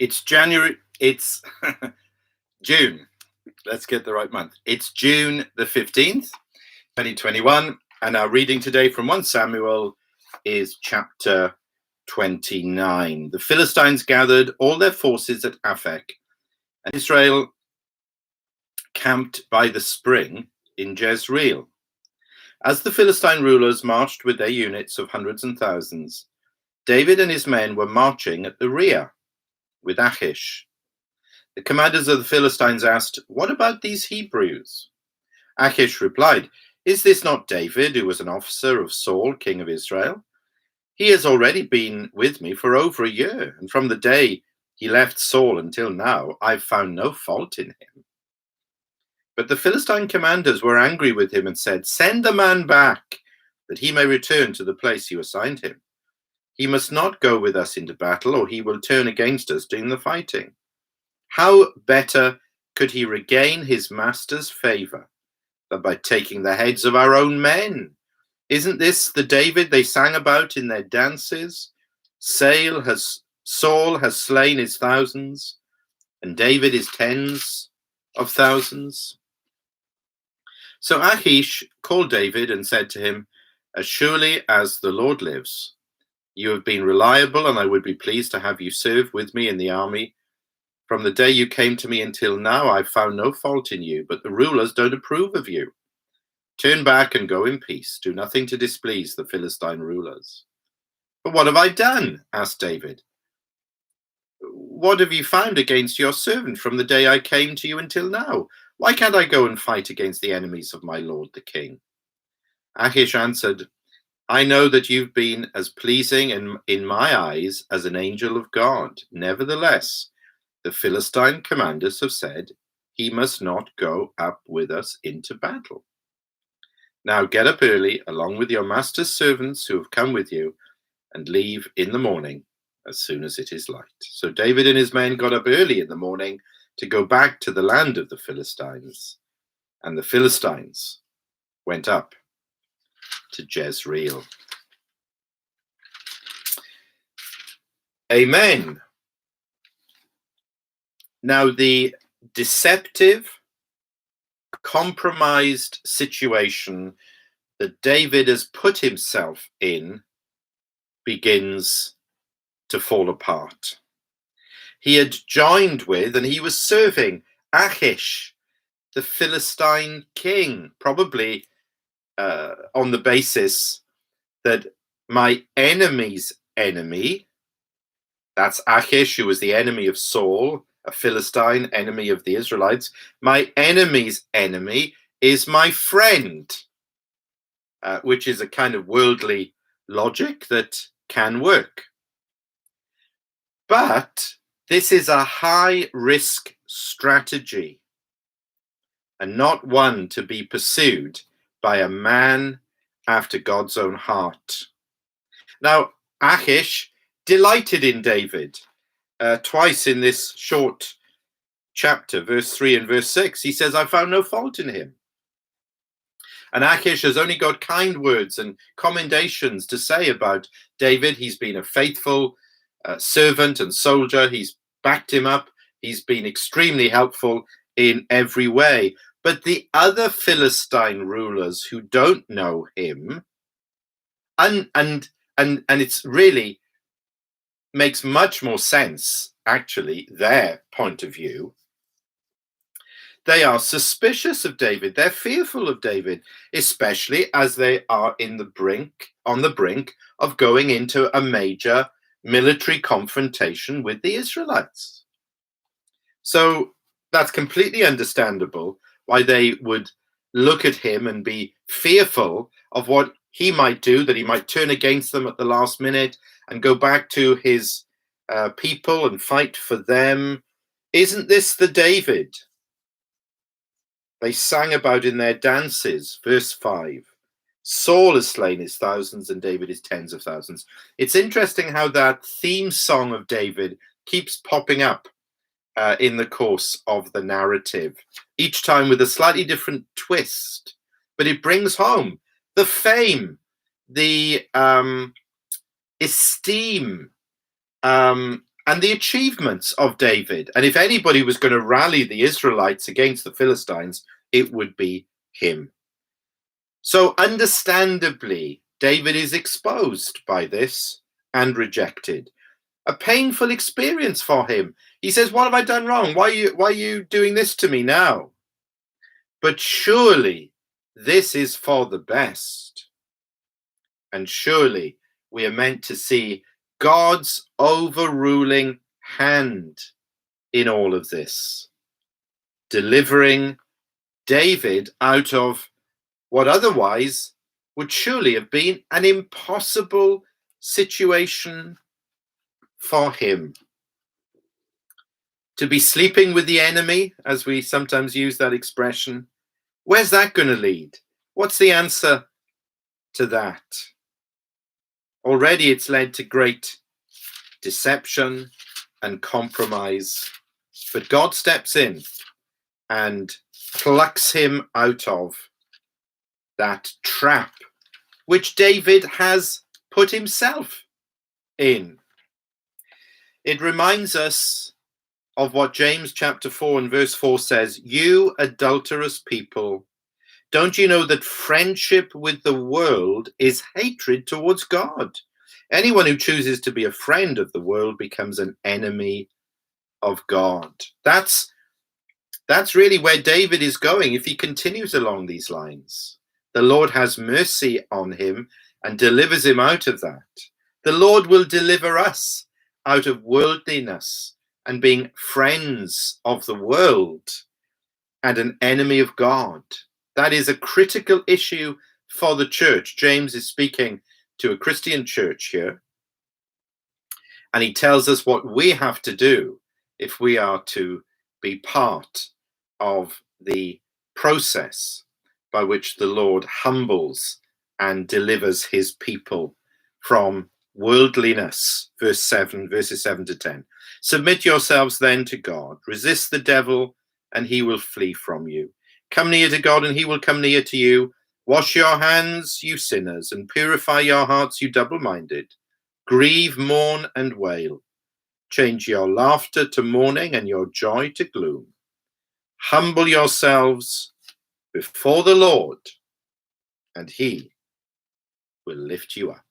It's January. It's June. Let's get the right month. It's June the 15th, 2021. And our reading today from 1 Samuel is chapter 29. The Philistines gathered all their forces at Aphek, and Israel camped by the spring in Jezreel. As the Philistine rulers marched with their units of hundreds and thousands, David and his men were marching at the rear with Achish. The commanders of the Philistines asked, "What about these Hebrews?" Achish replied, "Is this not David, who was an officer of Saul, king of Israel? He has already been with me for over a year, and from the day he left Saul until now, I've found no fault in him." But the Philistine commanders were angry with him and said, "Send the man back, that he may return to the place you assigned him. He must not go with us into battle, or he will turn against us during the fighting. How better could he regain his master's favor than by taking the heads of our own men? Isn't this the David they sang about in their dances? Saul has slain his thousands, and David his tens of thousands." So Achish called David and said to him, "As surely as the Lord lives, you have been reliable, and I would be pleased to have you serve with me in the army. From the day you came to me until now, I've found no fault in you, but the rulers don't approve of you. Turn back and go in peace. Do nothing to displease the Philistine rulers." "But what have I done?" asked David. "What have you found against your servant from the day I came to you until now? Why can't I go and fight against the enemies of my lord the king?" Achish answered, "I know that you've been as pleasing in my eyes as an angel of God. Nevertheless, the Philistine commanders have said, he must not go up with us into battle. Now get up early, along with your master's servants who have come with you, and leave in the morning as soon as it is light." So David and his men got up early in the morning to go back to the land of the Philistines, and the Philistines went up to Jezreel. Amen. Now, the deceptive, compromised situation that David has put himself in begins to fall apart. He had joined with, and he was serving Achish, the Philistine king, probably on the basis that my enemy's enemy, that's Achish, who was the enemy of Saul, a Philistine enemy of the Israelites, my enemy's enemy is my friend, which is a kind of worldly logic that can work. But this is a high-risk strategy, and not one to be pursued by a man after God's own heart. Now, Achish delighted in David. Twice in this short chapter, verse 3 and verse 6, he says, "I found no fault in him." And Achish has only got kind words and commendations to say about David. He's been a faithful servant and soldier. He's backed him up. He's been extremely helpful in every way. But the other Philistine rulers who don't know him, and it's really makes much more sense, actually, their point of view. They are suspicious of David. They're fearful of David, especially as they are on the brink of going into a major military confrontation with the Israelites. So that's completely understandable why they would look at him and be fearful of what he might do, that he might turn against them at the last minute and go back to his people and fight for them. Isn't this the David they sang about in their dances? Verse 5, Saul has slain his thousands and David his tens of thousands. It's interesting how that theme song of David keeps popping up in the course of the narrative, each time with a slightly different twist, but it brings home the fame, the esteem, and the achievements of David. And if anybody was going to rally the Israelites against the Philistines, it would be him. So understandably, David is exposed by this and rejected. A painful experience for him. He says, what have I done wrong? Why are you doing this to me now? But surely this is for the best. And surely we are meant to see God's overruling hand in all of this, delivering David out of what otherwise would surely have been an impossible situation for him. To be sleeping with the enemy, as we sometimes use that expression, where's that going to lead? What's the answer to that? Already it's led to great deception and compromise, but God steps in and plucks him out of that trap which David has put himself in. It reminds us of what James chapter 4 and verse 4 says, you adulterous people, don't you know that friendship with the world is hatred towards God? Anyone who chooses to be a friend of the world becomes an enemy of God. That's really where David is going if he continues along these lines. The Lord has mercy on him and delivers him out of that. The Lord will deliver us out of worldliness and being friends of the world and an enemy of God. That is a critical issue for the church. James is speaking to a Christian church here, and he tells us what we have to do if we are to be part of the process by which the Lord humbles and delivers his people from worldliness. Verses 7 to 10. Submit yourselves then to God. Resist the devil, and he will flee from you. Come near to God, and he will come near to you. Wash your hands, you sinners, and purify your hearts, you double-minded. Grieve, mourn, and wail. Change your laughter to mourning and your joy to gloom. Humble yourselves before the Lord, and he will lift you up.